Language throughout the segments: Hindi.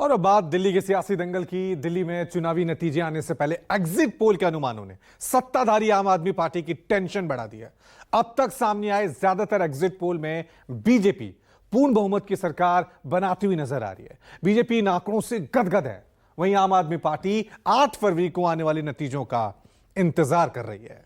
और अब बात दिल्ली के सियासी दंगल की। दिल्ली में चुनावी नतीजे आने से पहले एग्जिट पोल के अनुमानों ने सत्ताधारी आम आदमी पार्टी की टेंशन बढ़ा दी है। अब तक सामने आए ज्यादातर एग्जिट पोल में बीजेपी पूर्ण बहुमत की सरकार बनाती हुई नजर आ रही है। बीजेपी इन आंकड़ों से गदगद है। वहीं आम आदमी पार्टी 8 फरवरी को आने वाले नतीजों का इंतजार कर रही है।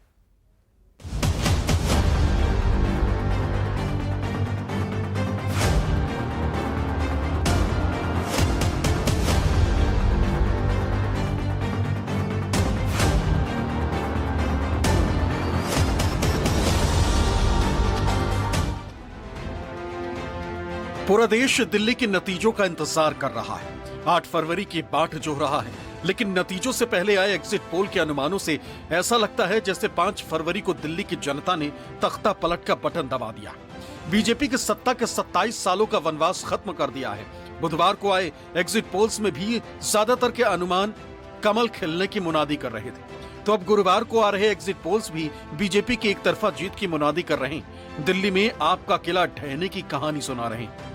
पूरा देश दिल्ली के नतीजों का इंतजार कर रहा है। 8 फरवरी की बाट जो रहा है, लेकिन नतीजों से पहले आए एग्जिट पोल के अनुमानों से ऐसा लगता है जैसे 5 फरवरी को दिल्ली की जनता ने तख्ता पलट का बटन दबा दिया। बीजेपी की सत्ता के 27 सालों का वनवास खत्म कर दिया है। बुधवार को आए एग्जिट पोल्स में भी ज्यादातर के अनुमान कमल खिलने की मुनादी कर रहे थे, तो अब गुरुवार को आ रहे एग्जिट पोल्स भी बीजेपी की एक तरफा जीत की मुनादी कर रहे हैं। दिल्ली में आपका किला ढहने की कहानी सुना रहे हैं।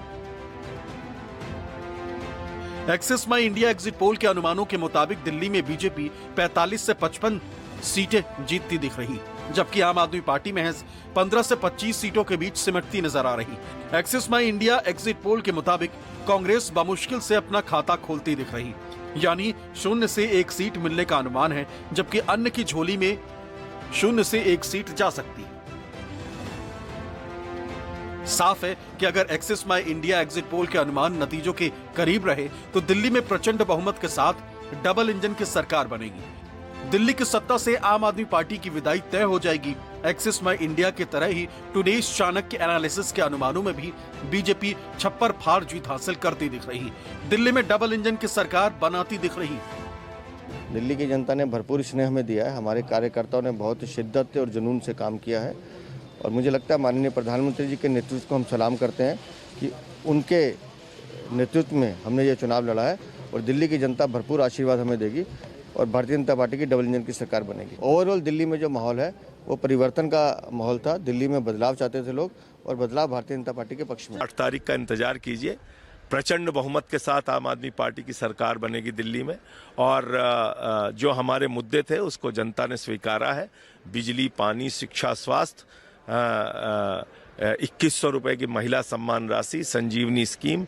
एक्सिस माई इंडिया एग्जिट पोल के अनुमानों के मुताबिक दिल्ली में बीजेपी 45 से 55 सीटें जीतती दिख रही, जबकि आम आदमी पार्टी महज 15 से 25 सीटों के बीच सिमटती नजर आ रही। एक्सिस माई इंडिया एग्जिट पोल के मुताबिक कांग्रेस बमुश्किल से अपना खाता खोलती दिख रही, यानी 0 से 1 सीट मिलने का अनुमान है, जबकि अन्य की झोली में 0 से 1 सीट जा सकती है। साफ है कि अगर एक्सिस माई इंडिया एग्जिट पोल के अनुमान नतीजों के करीब रहे तो दिल्ली में प्रचंड बहुमत के साथ डबल इंजन की सरकार बनेगी। दिल्ली की सत्ता से आम आदमी पार्टी की विदाई तय हो जाएगी। एक्सिस माई इंडिया की तरह ही टुडेज चाणक्य एनालिसिस के अनुमानों में भी बीजेपी छप्पर फाड़ जीत हासिल करती दिख रही, दिल्ली में डबल इंजन की सरकार बनाती दिख रही। दिल्ली की जनता ने भरपूर स्नेह हमें दिया है। हमारे कार्यकर्ताओं ने बहुत शिद्दत और जुनून से काम किया है और मुझे लगता है माननीय प्रधानमंत्री जी के नेतृत्व को हम सलाम करते हैं कि उनके नेतृत्व में हमने ये चुनाव लड़ा है और दिल्ली की जनता भरपूर आशीर्वाद हमें देगी और भारतीय जनता पार्टी की डबल इंजन की सरकार बनेगी। ओवरऑल दिल्ली में जो माहौल है वो परिवर्तन का माहौल था। दिल्ली में बदलाव चाहते थे लोग और बदलाव भारतीय जनता पार्टी के पक्ष में। 8 तारीख का इंतजार कीजिए। प्रचंड बहुमत के साथ आम आदमी पार्टी की सरकार बनेगी दिल्ली में और जो हमारे मुद्दे थे उसको जनता ने स्वीकारा है। बिजली, पानी, शिक्षा, स्वास्थ्य, 2100 रुपए की महिला सम्मान राशि, संजीवनी स्कीम,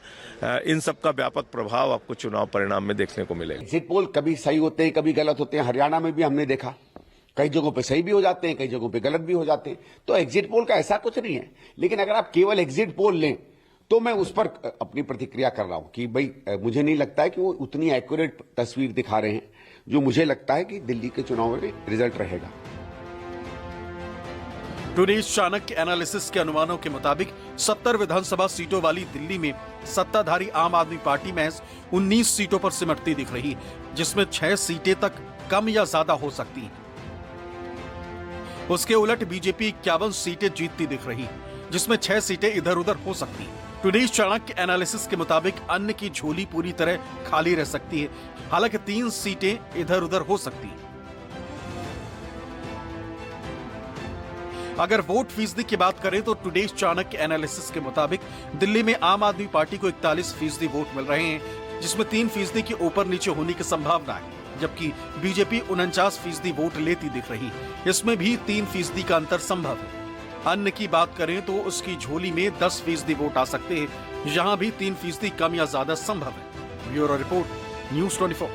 इन सब का व्यापक प्रभाव आपको चुनाव परिणाम में देखने को मिलेगा। एग्जिट पोल कभी सही होते हैं, कभी गलत होते हैं। हरियाणा में भी हमने देखा, कई जगहों पे सही भी हो जाते हैं, कई जगहों पे गलत भी हो जाते हैं। तो एग्जिट पोल का ऐसा कुछ नहीं है, लेकिन अगर आप केवल एग्जिट पोल लें तो मैं उस पर अपनी प्रतिक्रिया कर रहा हूं कि भाई मुझे नहीं लगता है कि वो उतनी एक्यूरेट तस्वीर दिखा रहे हैं जो मुझे लगता है कि दिल्ली के चुनाव में रिजल्ट रहेगा। टुडेज चाणक्य एनालिसिस के अनुमानों के मुताबिक 70 विधानसभा सीटों वाली दिल्ली में सत्ताधारी आम आदमी पार्टी महज 19 सीटों पर सिमटती दिख रही, जिसमें 6 सीटें तक कम या ज्यादा हो सकती हैं। उसके उलट बीजेपी 51 सीटें जीतती दिख रही, जिसमें 6 सीटें इधर उधर हो सकती हैं। टुडेज चाणक्य एनालिसिस के मुताबिक अन्य की झोली पूरी तरह खाली रह सकती है, हालांकि 3 सीटें इधर उधर हो सकती हैं। अगर वोट फीसदी की बात करें तो टुडेज चाणक्य एनालिसिस के मुताबिक दिल्ली में आम आदमी पार्टी को 41% वोट मिल रहे हैं, जिसमें 3% की ऊपर नीचे होने की संभावना है, जबकि बीजेपी 49% वोट लेती दिख रही। इसमें भी 3% का अंतर संभव है। अन्य की बात करें तो उसकी झोली में 10% वोट आ सकते हैं, यहां भी 3% कम या ज्यादा संभव है। Bureau report, news 24।